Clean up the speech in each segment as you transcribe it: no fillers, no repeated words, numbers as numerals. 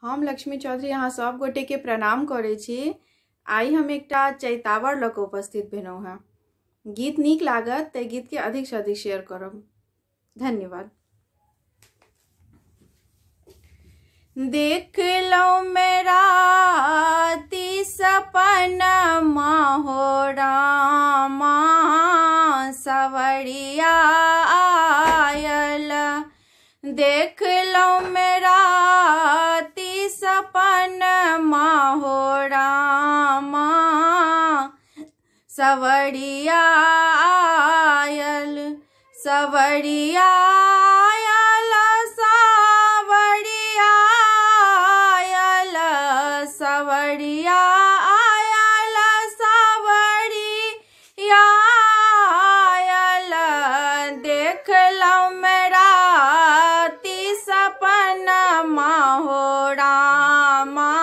हम लक्ष्मी चौधरी यहाँ सब गोटे के प्रणाम करे छी। आई हम एकटा चैतावर लऽ कऽ उपस्थित भेलहुँ हैं। गीत नीक लागत तऽ गीत के अधिक से अधिक शेयर करब। धन्यवाद। देख लो मेरा सपनमा हो रामा, सवरिया आयल। देख लो मेरा सपनमा हो रामा, सवरिया आयल। सवरिया आयल, सवरिया आयल, सवरिया आयल, सवरिया आयल। देख लो मेरा सपनमा हो रामा,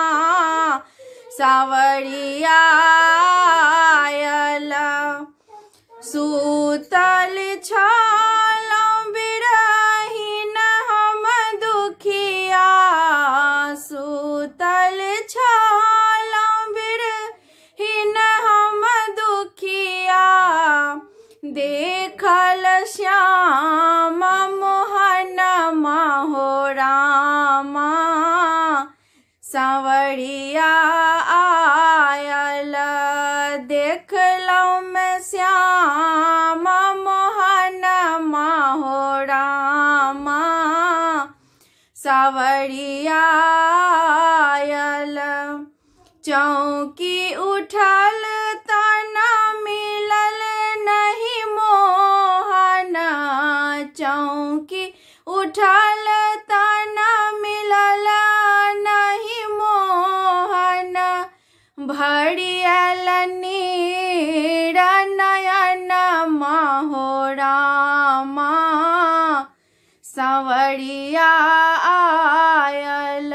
सवरिया आयल। सूतल छलहुँ बिरहिन हम दुखिया, सूतल छलहुँ बिरहिन हम दुखिया। देखल श्याम मोहनमा हो रामा, सवरिया आयल। देख लो मैं श्याम मोहनमा हो रामा, सवरिया आयल। चौकी उठल तन मिलल नहीं मोहन, चौकी उठल तन मिलल नहीं मोहन। भरियल नीर नयनमा हो रामा, सवरिया आयल।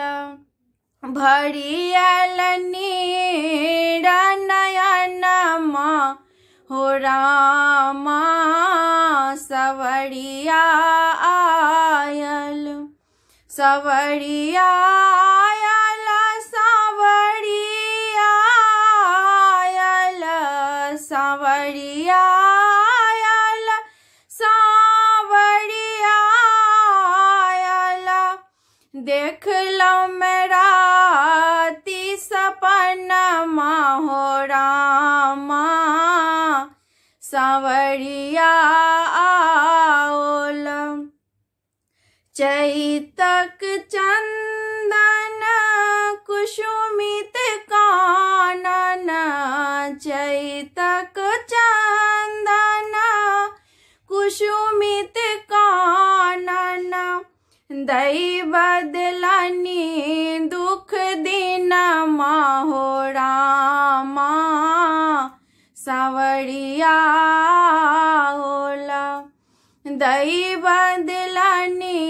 भरियल नीर नयनमा हो रामा, सवरिया आयल। सवरिया आयल, सवरिया आयल, सवरिया आयल, सवरिया आयल। देख लो मेरा सपनमा हो रामा, सवरिया आयल। चैतक चंदन कुसुमित कानन, चैतक चंदन कुसुमित कानन। दै बदलनी दुख दिनमा हो रामा, सवरिया होला। दै बदलनी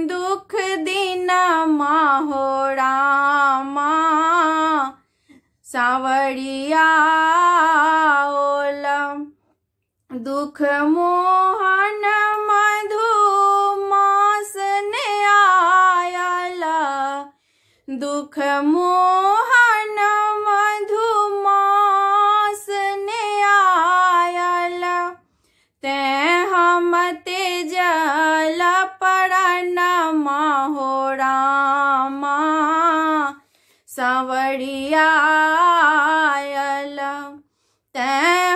दुख दिनमा हो रामा, सवरिया होला। दुख मोहन मधुमास ने आयल, दुख मोहन मधुमास ने आयल। ते हम तेजल परनमा हो रामा, सवरिया आयल। ते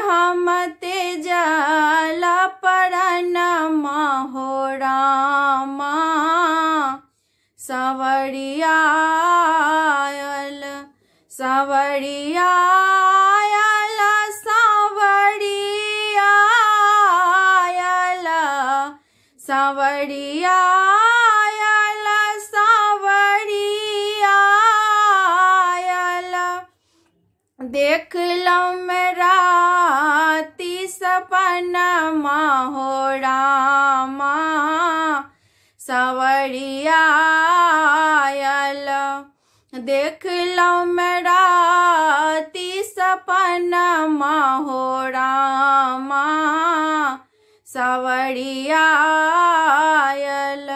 हम तेजल परनमा हो रामा, सवरिया आयल। सवरिया आयल, सवरिया आयल, सवरिया आयल, सवरिया आयल। देख लो मेरा सपनमा हो रामा, सवरिया आयल। देख लो मेरा सपनमा हो रामा, सवरिया आयल।